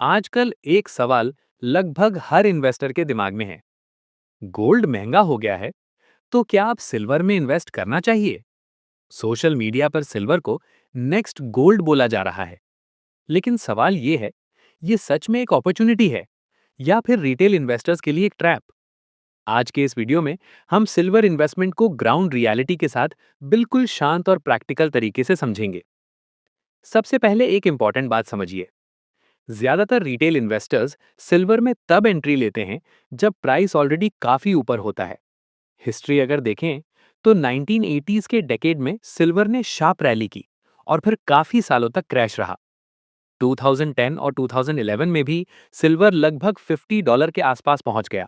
आजकल एक सवाल लगभग हर इन्वेस्टर के दिमाग में है। गोल्ड महंगा हो गया है, तो क्या आप सिल्वर में इन्वेस्ट करना चाहिए? सोशल मीडिया पर सिल्वर को नेक्स्ट गोल्ड बोला जा रहा है। लेकिन सवाल ये है, ये सच में एक अपॉर्चुनिटी है या फिर रिटेल इन्वेस्टर्स के लिए एक ट्रैप? आज के इस वीडियो में हम सिल्वर इन्वेस्टमेंट को ग्राउंड रियलिटी के साथ बिल्कुल शांत और प्रैक्टिकल तरीके से समझेंगे। सबसे पहले एक इंपॉर्टेंट बात समझिए। ज्यादातर रिटेल इन्वेस्टर्स सिल्वर में तब एंट्री लेते हैं जब प्राइस ऑलरेडी काफी ऊपर होता है। हिस्ट्री अगर देखें तो 1980s के डेकेड में सिल्वर ने शार्प रैली की और फिर काफी सालों तक क्रैश रहा। 2010 और 2011 में भी सिल्वर लगभग $50 के आसपास पहुंच गया,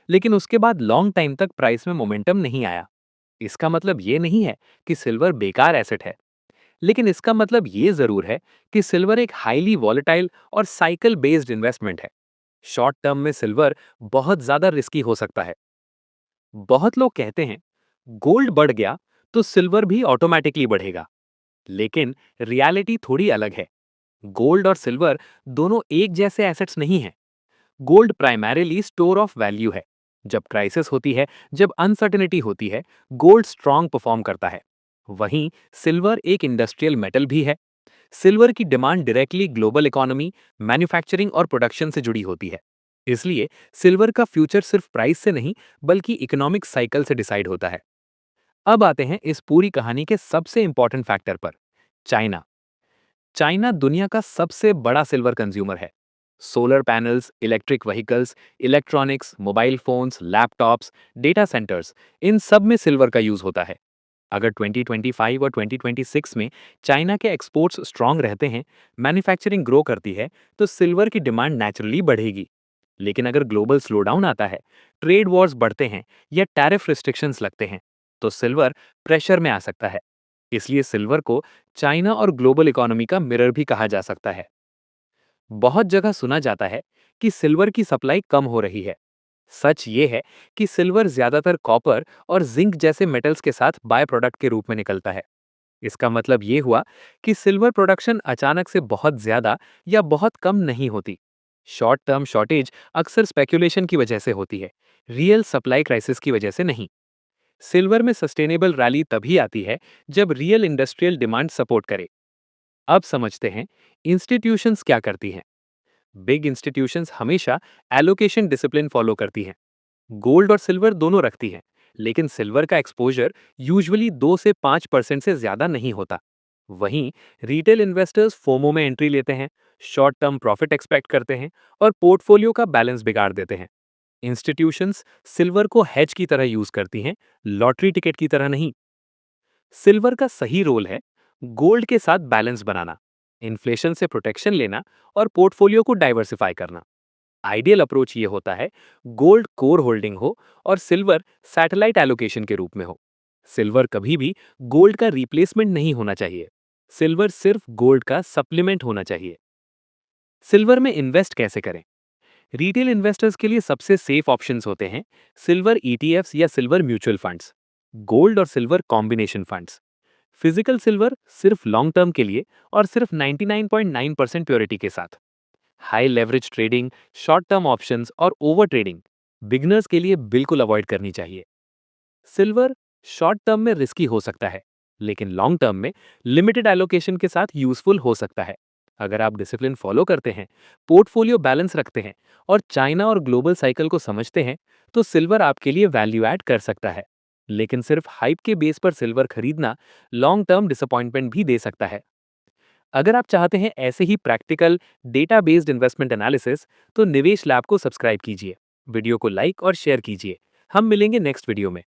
लेकिन उसके बाद लॉन्ग टाइम तक प्राइस में मोमेंटम नहीं आया। इसका मतलब ये नहीं है कि सिल्वर बेकार एसेट है, लेकिन इसका मतलब ये जरूर है कि सिल्वर एक हाईली वॉलेटाइल और साइकिल बेस्ड इन्वेस्टमेंट है। शॉर्ट टर्म में सिल्वर बहुत ज्यादा रिस्की हो सकता है। बहुत लोग कहते हैं गोल्ड बढ़ गया तो सिल्वर भी ऑटोमेटिकली बढ़ेगा, लेकिन रियलिटी थोड़ी अलग है। गोल्ड और सिल्वर दोनों एक जैसे एसेट्स नहीं हैं। Gold primarily store of value है। जब क्राइसिस होती है, जब अनसर्टेनिटी होती है, गोल्ड स्ट्रांग परफॉर्म करता है। वहीं सिल्वर एक इंडस्ट्रियल मेटल भी है। सिल्वर की demand directly global economy, manufacturing और प्रोडक्शन से जुड़ी होती है। इसलिए सिल्वर का फ्यूचर सिर्फ प्राइस से नहीं, बल्कि इकोनॉमिक साइकिल से डिसाइड होता है। अब आते हैं इस पूरी कहानी के सबसे इंपॉर्टेंट फैक्टर पर, चाइना। चाइना दुनिया का सबसे बड़ा सिल्वर कंज्यूमर है। Solar panels, electric vehicles, electronics, mobile phones, laptops, data centres, इन सब में सिल्वर का यूज होता है। अगर 2025 और 2026 में चाइना के एक्सपोर्ट्स स्ट्रांग रहते हैं, मैन्युफैक्चरिंग ग्रो करती है, तो सिल्वर की डिमांड नेचुरली बढ़ेगी। लेकिन अगर ग्लोबल स्लोडाउन आता है, ट्रेड वॉर्स बढ़ते हैं या टैरिफ रिस्ट्रिक्शंस लगते हैं, तो सिल्वर प्रेशर में आ सकता है। इसलिए सिल्वर को चाइना और ग्लोबल इकोनॉमी का मिरर भी कहा जा सकता है। बहुत जगह सुना जाता है कि सिल्वर की सप्लाई कम हो रही है। सच ये है कि सिल्वर ज्यादातर कॉपर और जिंक जैसे मेटल्स के साथ बाय प्रोडक्ट के रूप में निकलता है। इसका मतलब ये हुआ कि सिल्वर प्रोडक्शन अचानक से बहुत ज्यादा या बहुत कम नहीं होती। शॉर्ट टर्म शॉर्टेज अक्सर स्पेक्यूलेशन की वजह से होती है, रियल सप्लाई क्राइसिस की वजह से नहीं। सिल्वर में सस्टेनेबल रैली तभी आती है जब रियल इंडस्ट्रियल डिमांड सपोर्ट करे। अब समझते हैं इंस्टीट्यूशंस क्या करती हैं। बिग इंस्टीट्यूशंस हमेशा एलोकेशन डिसिप्लिन फॉलो करती हैं। गोल्ड और सिल्वर दोनों रखती हैं, लेकिन सिल्वर का एक्सपोजर यूजुअली 2 से 5% से ज्यादा नहीं होता। वहीं रिटेल इन्वेस्टर्स फोमो में एंट्री लेते हैं, शॉर्ट टर्म प्रॉफिट एक्सपेक्ट करते हैं और पोर्टफोलियो का बैलेंस बिगाड़ देते हैं। इंस्टीट्यूशंस सिल्वर को हेज की तरह यूज करती हैं, लॉटरी टिकट की तरह नहीं। सिल्वर का सही रोल है गोल्ड के साथ बैलेंस बनाना, इन्फ्लेशन से प्रोटेक्शन लेना और पोर्टफोलियो को डाइवर्सिफाई करना। आइडियल अप्रोच ये होता है गोल्ड कोर होल्डिंग हो और सिल्वर सैटेलाइट एलोकेशन के रूप में हो। सिल्वर कभी भी गोल्ड का रिप्लेसमेंट नहीं होना चाहिए। सिल्वर सिर्फ गोल्ड का सप्लीमेंट होना चाहिए। सिल्वर में इन्वेस्ट कैसे करें? रिटेल इन्वेस्टर्स के लिए सबसे सेफ ऑप्शंस होते हैं सिल्वर ईटीएफ्स या सिल्वर म्यूचुअल फंड्स, गोल्ड और silver combination funds. Physical silver सिर्फ लॉन्ग टर्म के लिए और सिर्फ 99.9% प्योरिटी के साथ। High leverage trading, short term options और ओवर ट्रेडिंग बिगनर्स के लिए बिल्कुल अवॉइड करनी चाहिए। सिल्वर शॉर्ट टर्म में रिस्की हो सकता है, लेकिन लॉन्ग टर्म में लिमिटेड एलोकेशन के साथ यूजफुल हो सकता है। अगर आप डिसिप्लिन फॉलो करते हैं, पोर्टफोलियो बैलेंस रखते हैं और चाइना और ग्लोबल साइकिल को समझते हैं, तो सिल्वर आपके लिए वैल्यू ऐड कर सकता है। लेकिन सिर्फ हाइप के बेस पर सिल्वर खरीदना लॉन्ग टर्म डिसअपॉइंटमेंट भी दे सकता है। अगर आप चाहते हैं ऐसे ही practical data based investment analysis, तो निवेश लैब को सब्सक्राइब कीजिए, वीडियो को लाइक और शेयर कीजिए। हम मिलेंगे नेक्स्ट वीडियो में।